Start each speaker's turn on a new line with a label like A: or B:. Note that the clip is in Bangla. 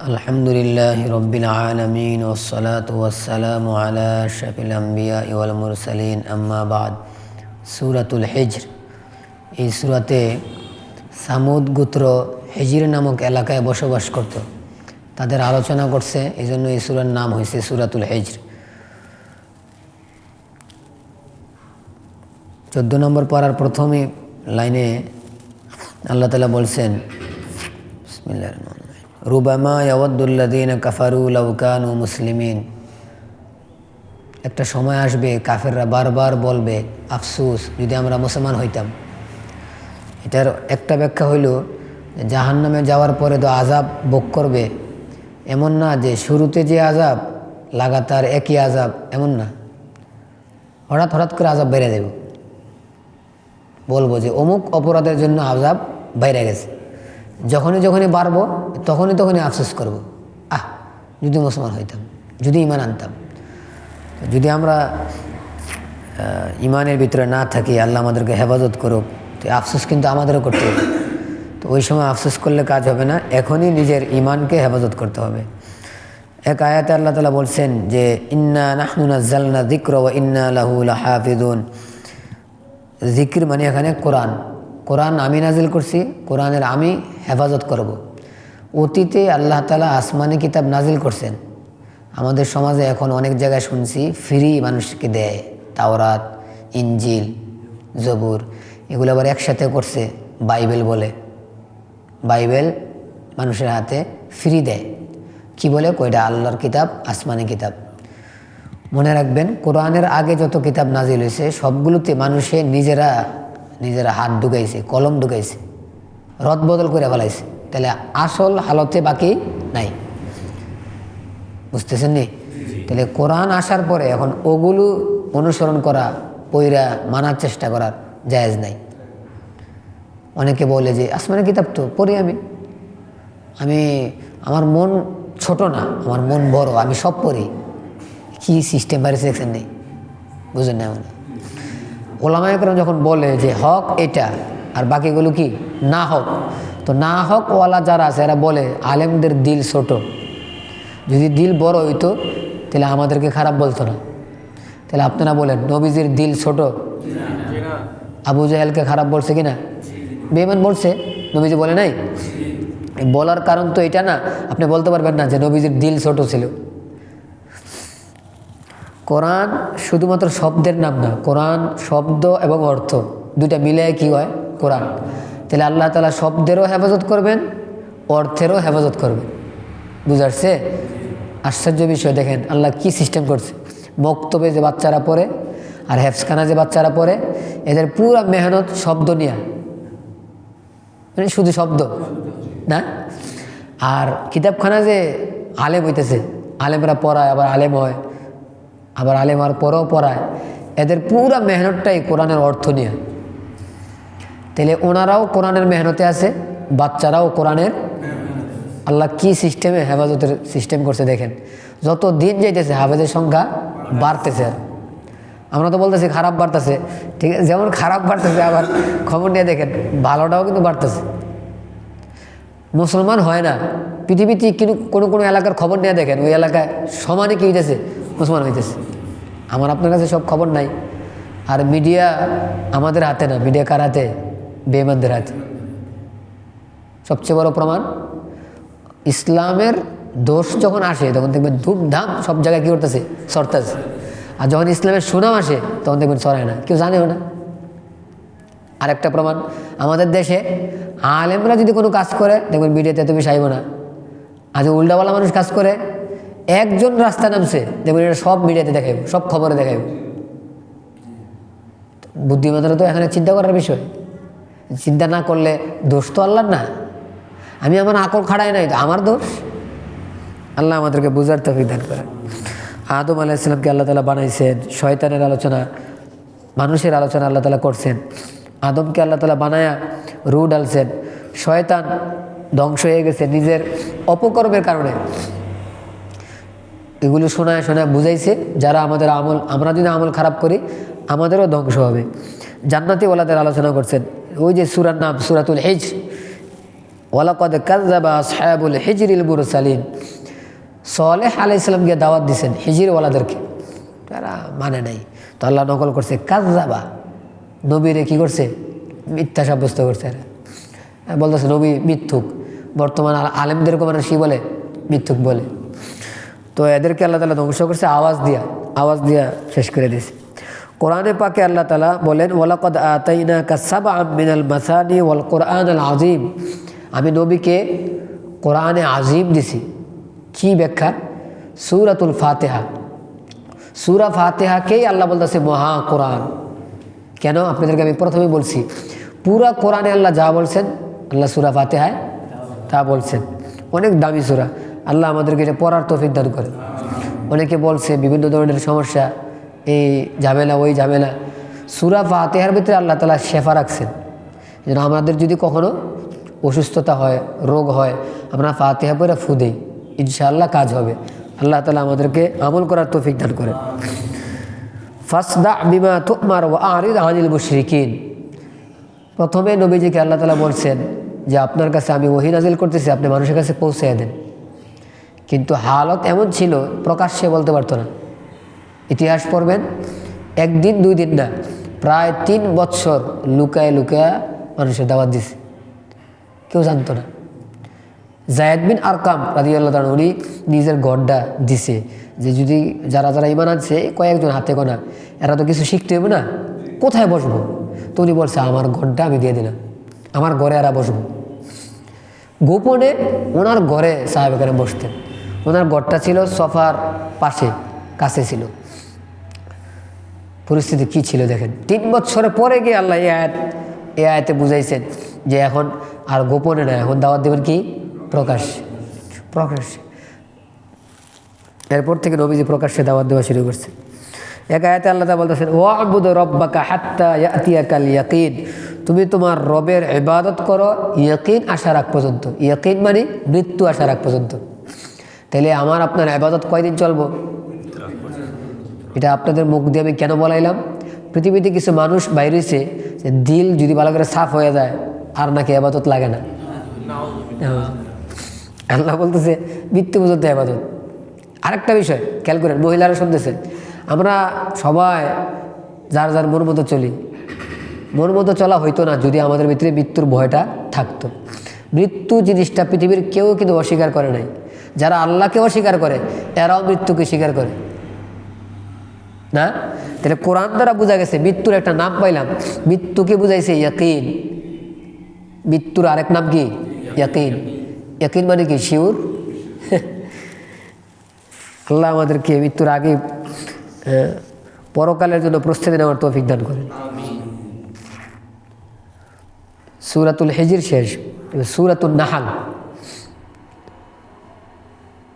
A: আলহামদুলিল্লাহি রব্বিল আলামিন ওয়াসসালাতু ওয়াসসালামু আলা আশরাফিল আম্বিয়া ওয়াল মুরসালিন আম্মা বাদ। সূরাতুল হিজর, এই সূরাতে সামুদ গোত্র হিজর নামক এলাকায় বসবাস করত, তাদের আলোচনা করছে। এই জন্য এই সূরার নাম হয়েছে সূরাতুল হিজর। 14 নম্বর পারার প্রথমে লাইনে আল্লাহ তাআলা বলছেন, বিসমিল্লাহির রহমানির রহিম, রুবামা ইয়াওয়াদ্দুল্লাযীনা কাফারু লাউ কানু মুসলিমিন। একটা সময় আসবে কাফেররা বারবার বলবে, আফসোস যদি আমরা মুসলমান হইতাম। এটার একটা ব্যাখ্যা হইল, জাহান্নামে যাওয়ার পরে তো আযাব ভোগ করবে, এমন না যে শুরুতে যে আযাব লাগাতার একই আযাব, এমন না, হঠাৎ হঠাৎ করে আযাব বেড়ে দেব। বলবো যে অমুক অপরাধের জন্য আযাব বাইরে গেছে, যখনই বাড়বো তখনই আফসোস করব, যদি মুসলমান হইতাম, যদি ইমান আনতাম। যদি আমরা ইমানের ভিতরে না থাকি, আল্লাহ আমাদেরকে হেফাজত করুক, তো আফসোস কিন্তু আমাদেরও করতে হবে। তো ওই সময় আফসোস করলে কাজ হবে না, এখনই নিজের ইমানকে হেফাজত করতে হবে। এক আয়াতে আল্লাহ তাআলা বলছেন যে, ইন্না নাহনু নাযালনা যিকরা ওয়া ইন্না লাহু লাহাফিজুন। জিকির মানে এখানে কোরআন আমি নাজিল করছি, কোরআনের আমি হেফাজত করব। অতীতে আল্লাহ তাআলা আসমানি কিতাব নাজিল করছেন। আমাদের সমাজে এখন অনেক জায়গায় শুনছি ফ্রি মানুষকে দেয়, তাওরাত, ইনজিল, জবুর, এগুলো আবার একসাথে করছে বাইবেল বলে। বাইবেল মানুষের হাতে ফ্রি দেয়, কি বলে, কয়টা আল্লাহর কিতাব, আসমানি কিতাব। মনে রাখবেন, কোরআনের আগে যত কিতাব নাজিল হয়েছে সবগুলোতে মানুষে নিজেরা হাত ঢুকাইছে, কলম ঢুকাইছে, রদ বদল করে ফেলাইছে। তাহলে আসল হালতে বাকি নাই, বুঝতেছেন নি? তাহলে কোরআন আসার পরে এখন ওগুলো অনুসরণ করা, পইরা মানার চেষ্টা করার জায়েজ নাই। অনেকে বলে যে আসমানি কিতাব তো পড়ি আমি আমার মন ছোট না, আমার মন বড়, আমি সব পড়ি। কি সিস্টেম বাইরে সেকশন নেই, বুঝলেন না? মানে ওলামায়ে কেরাম যখন বলে যে হক এটা আর বাকিগুলো কি না হক, তো না হক ওয়ালা যারা আছে এরা বলে আলেমদের দিল ছোট। যদি দিল বড় হইতো তাহলে আমাদেরকে খারাপ বলতো না। তাহলে আপনারা বলেন নবীজির দিল ছোট? আবু জাহেলকে খারাপ বলছে কিনা? বেঈমান বলছে, নবীজি বলে নাই। বলার কারণ তো এটা না, আপনি বলতে পারবেন না যে নবীজির দিল ছোট ছিল। কোরআন শুধুমাত্র শব্দের নাম না, কোরআন শব্দ এবং অর্থ দুইটা মিলে কি হয় কোরআন। তাহলে আল্লাহ তাআলা শব্দেরও হেফাজত করবেন, অর্থেরও হেফাজত করবেন। বুঝাচ্ছে? আশ্চর্য বিষয় দেখেন আল্লাহ কি সিস্টেম করছে। মক্তবে যে বাচ্চারা পড়ে আর হেফজখানা যে বাচ্চারা পড়ে, এদের পুরা মেহনত শব্দ নিয়ে, মানে শুধু শব্দ না। আর কিতাবখানা যে আলেম হইতেছে, আলেমরা পড়ায়, আবার আলেম হয়, আবার আলেম হওয়ার পরেও পড়ায়, এদের পুরা মেহনতটাই কোরআনের অর্থ নিয়ে। তাহলে ওনারাও কোরআনের মেহনতে আছে, বাচ্চারাও কোরআনের। আল্লাহ কি সিস্টেমে হেফাজতের সিস্টেম করছে দেখেন। যত দিন যাইতেছে হাফেজের সংখ্যা বাড়তেছে। আমরা তো বলতেছি খারাপ বাড়তেছে, ঠিক আছে, যেমন খারাপ বাড়তেছে আবার খবর নিয়ে দেখেন ভালোটাও কিন্তু বাড়তেছে। মুসলমান হয় না পৃথিবীতে, কিন্তু কোনো এলাকার খবর নিয়ে দেখেন ওই এলাকায় সমানে কি হইতেছে, মুসলমান হইতেছে। আমার আপনার কাছে সব খবর নাই। আর মিডিয়া আমাদের হাতে না, মিডিয়া কার হাতে? বেঈমানদের হাতে। সবচেয়ে বড় প্রমাণ, ইসলামের দোষ যখন আসে তখন দেখবেন ধুমধাম সব জায়গায় কী করতেছে, ছড়তেছে। আর যখন ইসলামের সুনাম আসে তখন দেখবেন ছড়ায় না, কেউ জানেও না। আরেকটা প্রমাণ, আমাদের দেশে আলেমরা যদি কোনো কাজ করে দেখবেন মিডিয়াতে তুমি চাইব না। আজ উল্টাওয়ালা মানুষ কাজ করে, একজন রাস্তা নামছে দেখবেন এটা সব মিডিয়াতে দেখাইব, সব খবরে দেখাইব। বুদ্ধিমানরা তো এখানে চিন্তা করার বিষয়। চিন্তা না করলে দোষ তো আল্লাহর না। আমি আমার আকল খাড়াই নাই, আমার দোষ। আল্লাহ আমাদেরকে বুঝার তৌফিক দান করেন। আদম আলাইহিস সালামকে আল্লাহ তাআলা বানাইছেন, শয়তানের আলোচনা, মানুষের আলোচনা আল্লাহ তাআলা করছেন। আদমকে আল্লাহ তাআলা বানায়া রূহ ডালছেন, শয়তান ধ্বংস হয়ে গেছে নিজের অপকর্মের কারণে। এগুলো শোনায় বুঝাইছে যারা আমাদের আমল, আমরা যদি আমল খারাপ করি আমাদেরও ধ্বংস হবে। জান্নাতি ওয়ালাদের আলোচনা করছেন। ওই যে সূরার নাম সূরাতুল হিজর, ওয়ালাকাদ কাযযাবা আসহাবুল হিজরিল মুরসালিন, সালেহ আলাইহিস সালামকে দাওয়াত দিয়েছেন হিজরিওয়ালাদেরকে, তারা মানে নাই। তো আল্লাহ নকল করছে কাযযাবা, নবীরে কি করছে? মিথ্যা সাব্যস্ত করছে। বলতেছে নবী মিথ্যুক। বর্তমান আলেমদেরকে মানে কি বলে? মিথ্যুক বলে। তো এদেরকে আল্লাহ তাআলা ধ্বংস করছে আওয়াজ দিয়া শেষ করে দিয়েছে। কোরআনে পাকে আল্লাহ তাআলা বলেন ওয়ালাকাদ আতাইনাকা সাবআম মিনাল মাসানি ওয়াল কুরআনাল আযীম, আমি নবীকে কোরআনে আজিম দিছি। কি ব্যাখ্যা? সূরাতুল ফাতিহা, সূরা ফাতিহাকেই আল্লাহ বলতেছে মহা কোরআন। কেন? আপনাদেরকে আমি প্রথমেই বলছি, পুরা কোরআনে আল্লাহ যা বলছেন আল্লাহ সূরা ফাতিহায় তা বলছেন। অনেক দামি সূরা, আল্লাহ আমাদেরকে এটা পড়ার তৌফিক দান করেন। অনেকে বলছে বিভিন্ন ধরনের সমস্যা, এই ঝামেলা ওই ঝামেলা, সূরা ফাতিহার ভিতরে আল্লাহ তাআলা শেফা রাখছেন, যেন আমাদের যদি কখনো অসুস্থতা হয়, রোগ হয়, আমরা ফাতিহা পড়ে ফু দেই, ইনশাআল্লাহ কাজ হবে। আল্লাহ তাআলা আমাদেরকে আমল করার তৌফিক দান করেন। ফাসদা বিমা তুমার ওয়া আরিদ আনিল মুশরিকিন, প্রথমে নবীজিকে আল্লাহ তাআলা বলছেন যে আপনার কাছে আমি ওহী নাজিল করতেছি, আপনি মানুষের কাছে পৌঁছে দেন। কিন্তু হালত এমন ছিল প্রকাশ্যে বলতে পারতো না। ইতিহাস পড়বেন, একদিন দুই দিন না, প্রায় 3 বছর লুকায় লুকায় মানুষের দাওয়াত দিছে, কেউ জানতো না। যায়েদ বিন আরকাম রাদিয়াল্লাহু তাআলা উনি নিজের গড়টা দিছে যে যদি যারা যারা ঈমান আনছে কয়েকজন হাতে গোনা, এরা তো কিছু শিখতে হবে না, কোথায় বসবো? তো উনি বলছে আমার গড়টা আমি দিয়ে দিলাম, আমার ঘরে এরা বসবো। গোপনে ওনার ঘরে সাহাবা কেরাম বসতেন। ওনার ঘরটা ছিল সোফার পাশে, কাছে ছিল। পরিস্থিতি কি ছিল দেখেন। 3 বছরের পরে গিয়ে আল্লাহ এই আয়াতে বুঝাইছেন যে এখন আর গোপনে না, এখন দাওয়াত দেবেন কি? প্রকাশ্যে। এরপর থেকে নবীজি প্রকাশ্যে দাওয়াত দেওয়া শুরু করছে। এক আয়াতে আল্লাহ তাআলা বলতেছেন ওয়া'বুদ রাব্বাকা হাত্তা ইয়াতিয়াকাল ইয়াকিন, তুমি তোমার রবের ইবাদত করো ইয়াকিন আসার আগ পর্যন্ত। ইয়াকিন মানে মৃত্যু আসার আগ পর্যন্ত। তাহলে আমার আপনার ইবাদত কয়দিন চলবো? এটা আপনাদের মুখ দিয়ে আমি কেন বলাইলাম? পৃথিবীতে কিছু মানুষ বাইরেছে যে দিল যদি ভালো করে সাফ হয়ে যায় আর নাকি ইবাদত লাগে না। আল্লাহ বলতেছে মৃত্যু পর্যন্ত ইবাদত। আরেকটা বিষয় খেয়াল করেন, মহিলারা শুনতেছেন, আমরা সবাই যার যার মন মতো চলি। মন মতো চলা হইতো না যদি আমাদের ভিতরে মৃত্যুর ভয়টা থাকতো। মৃত্যু জিনিসটা পৃথিবীর কেউ কিন্তু অস্বীকার করে নাই। যারা আল্লাহকে অস্বীকার করে এরাও মৃত্যুকে স্বীকার করে না। তাহলে কোরআন দ্বারা বোঝা গেছে মৃত্যুর একটা নাম পাইলাম, মৃত্যুকে বুঝাইছে ইয়াকিন। মৃত্যুর আরেক নাম কি? ইয়াকিন। ইয়াকিন মানে কি? শিওর। আল্লাহ আমাদেরকে মৃত্যুর আগে পরকালের জন্য প্রস্তুতি নেওয়ার তৌফিক দান করেন। সূরাতুল হিজর শেষ, সূরাতুন নাহল।